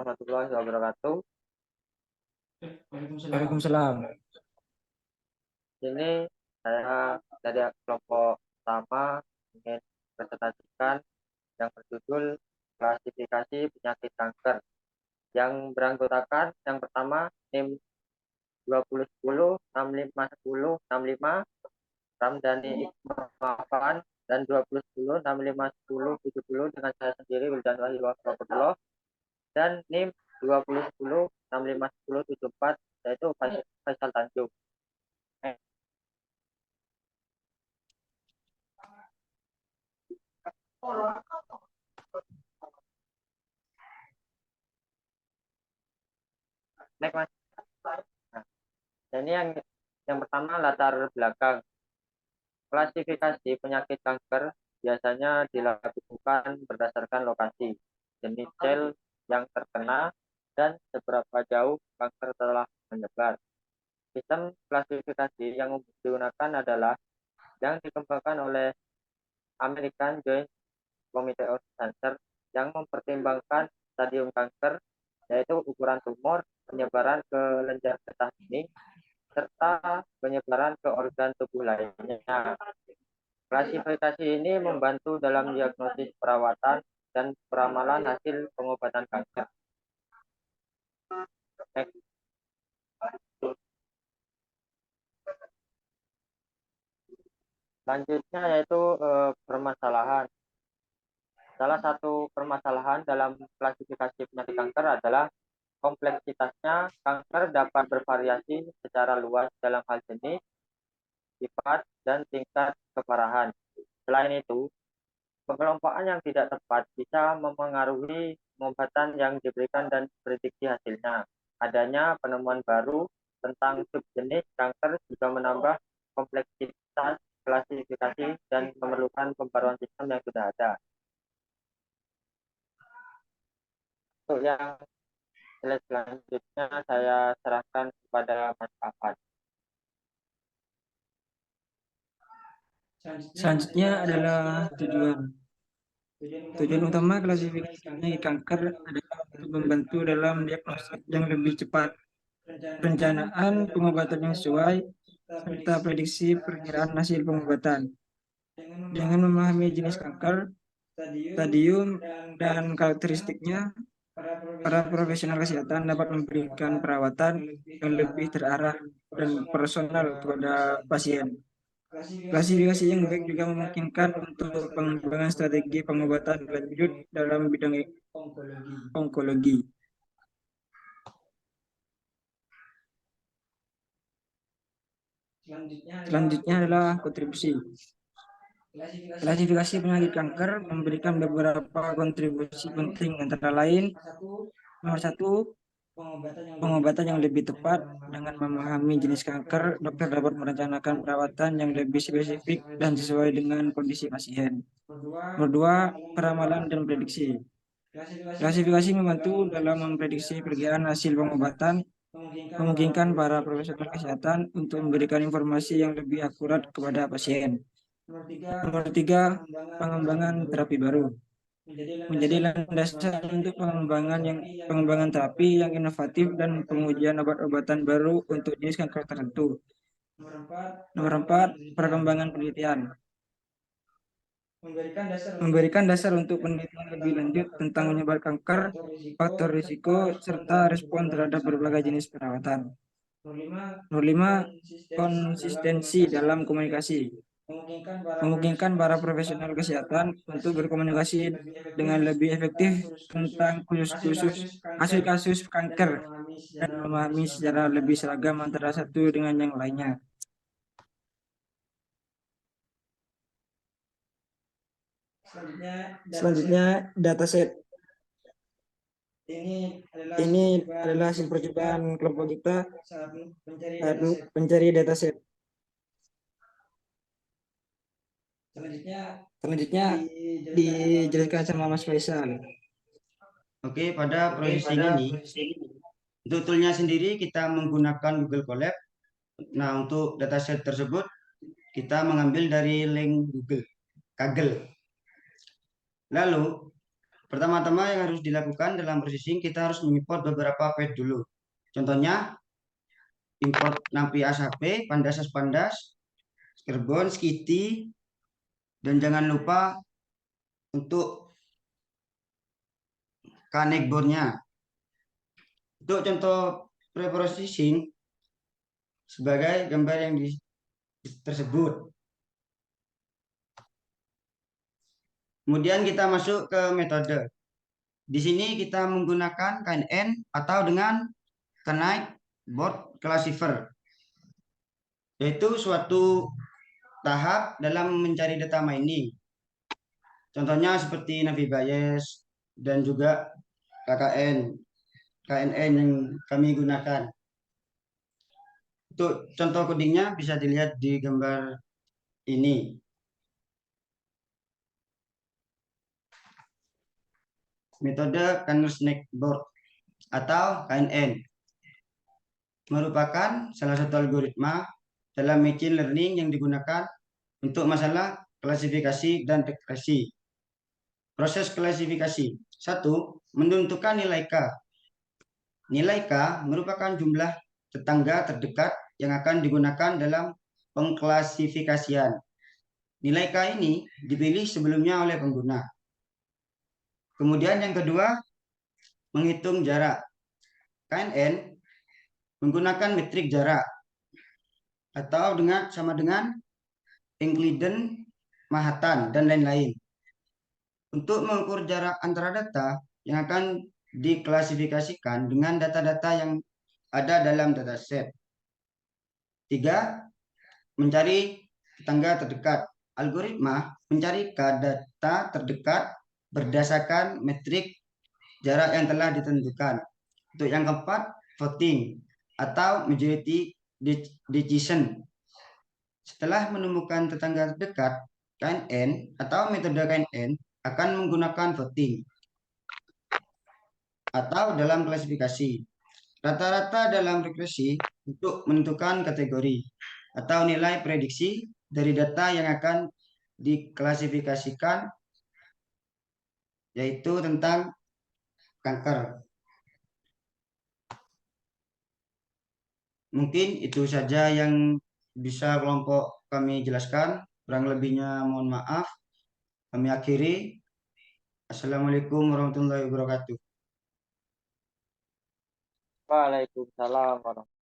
warahmatullahi wabarakatuh. Waalaikumsalam. Ini saya dari kelompok pertama ingin presentasikan yang berjudul klasifikasi penyakit kanker yang beranggotakan yang pertama NIM 2010 6510 65 Ramdhani Iqbal dan 2010 6510 70 dengan saya sendiri Wildan Wahyu Wahyu dan NIM 2010 6510 74 yaitu Faisal Tanjung. Next, Mas. Nah, ini yang pertama latar belakang. Klasifikasi penyakit kanker biasanya dilakukan berdasarkan lokasi, jenis sel yang terkena, dan seberapa jauh kanker telah menyebar. Sistem klasifikasi yang digunakan adalah yang dikembangkan oleh American Joint Committee of Cancer yang mempertimbangkan stadium kanker, yaitu ukuran tumor, penyebaran ke lenjar getah bening, serta penyebaran ke organ tubuh lainnya. Klasifikasi ini membantu dalam diagnosis perawatan dan peramalan hasil pengobatan kanker. Selanjutnya yaitu permasalahan. Salah satu permasalahan dalam klasifikasi penyakit kanker adalah kompleksitasnya. Kanker dapat bervariasi secara luas dalam hal jenis, sifat, dan tingkat keparahan. Selain itu, pengelompokan yang tidak tepat bisa memengaruhi pengobatan yang diberikan dan prediksi hasilnya. Adanya penemuan baru tentang subjenis kanker juga menambah kompleksitas klasifikasi dan memerlukan pembaruan sistem yang sudah ada. Untuk yang slide selanjutnya saya serahkan kepada Mas Afan. Selanjutnya adalah tujuan. Tujuan utama klasifikasi penyakit kanker adalah untuk membantu dalam diagnosis yang lebih cepat, perencanaan pengobatan yang sesuai, serta prediksi perkiraan hasil pengobatan. Dengan memahami jenis kanker, stadium, dan karakteristiknya, para profesional kesehatan dapat memberikan perawatan yang lebih terarah dan personal kepada pasien. Klasifikasi yang baik juga memungkinkan untuk pengembangan strategi pengobatan lanjut dalam bidang onkologi. Selanjutnya adalah kontribusi. Klasifikasi penyakit kanker memberikan beberapa kontribusi penting antara lain: nomor satu, pengobatan yang lebih tepat. Dengan memahami jenis kanker, dokter dapat merencanakan perawatan yang lebih spesifik dan sesuai dengan kondisi pasien. Nomor dua, peramalan dan prediksi. Klasifikasi membantu dalam memprediksi perkiraan hasil pengobatan, memungkinkan para profesional kesehatan untuk memberikan informasi yang lebih akurat kepada pasien. Nomor tiga, pengembangan terapi baru. Menjadi landasan untuk pengembangan terapi yang inovatif dan pengujian obat-obatan baru untuk jenis kanker tertentu. Nomor empat, perkembangan penelitian. Memberikan dasar untuk penelitian lebih lanjut tentang penyebab kanker, faktor risiko, serta respon terhadap berbagai jenis perawatan. Nomor lima, konsistensi dalam komunikasi. Memungkinkan para profesional kesehatan untuk berkomunikasi dengan lebih efektif tentang kasus-kasus kanker dan memahami secara lebih seragam antara satu dengan yang lainnya. Selanjutnya, dataset. Ini adalah hasil percobaan kelompok kita saat mencari dataset. Selanjutnya dijelaskan sama Mas Faisal. Oke, pada proses ini, untuk toolnya sendiri kita menggunakan Google Colab. Nah, untuk dataset tersebut kita mengambil dari link Google, Kaggle. Lalu Pertama-tama yang harus dilakukan dalam processing, kita harus mengimport beberapa file dulu. Contohnya, import nampi ASAP, pandas, Skerbon, Skiti, dan jangan lupa untuk connectboard-nya. Untuk contoh pre-processing sebagai gambar yang tersebut. Kemudian kita masuk ke metode. Di sini kita menggunakan KNN atau dengan Connect Board Classifier, yaitu suatu tahap dalam mencari data mining. Contohnya seperti Navi Bayes dan juga KNN yang kami gunakan. Untuk contoh codingnya bisa dilihat di gambar ini. Metode Kernel Snake Board atau KNN merupakan salah satu algoritma dalam machine learning yang digunakan untuk masalah klasifikasi dan regresi. Proses klasifikasi. 1. Menentukan nilai K. Nilai K merupakan jumlah tetangga terdekat yang akan digunakan dalam pengklasifikasian. Nilai K ini dipilih sebelumnya oleh pengguna. Kemudian yang kedua, menghitung jarak. KNN menggunakan metrik jarak atau sama dengan Euclidean, Manhattan, dan lain-lain. Untuk mengukur jarak antara data yang akan diklasifikasikan dengan data-data yang ada dalam dataset. 3. Mencari tetangga terdekat. Algoritma mencari data terdekat berdasarkan metrik jarak yang telah ditentukan. Untuk yang keempat, voting atau majority decision. Setelah menemukan tetangga terdekat, KNN atau metode KNN akan menggunakan voting atau dalam klasifikasi. Rata-rata dalam regresi untuk menentukan kategori atau nilai prediksi dari data yang akan diklasifikasikan, yaitu tentang kanker. Mungkin itu saja yang bisa kelompok kami jelaskan. Kurang lebihnya mohon maaf. Kami akhiri. Assalamualaikum warahmatullahi wabarakatuh. Waalaikumsalam warahmatullahi wabarakatuh.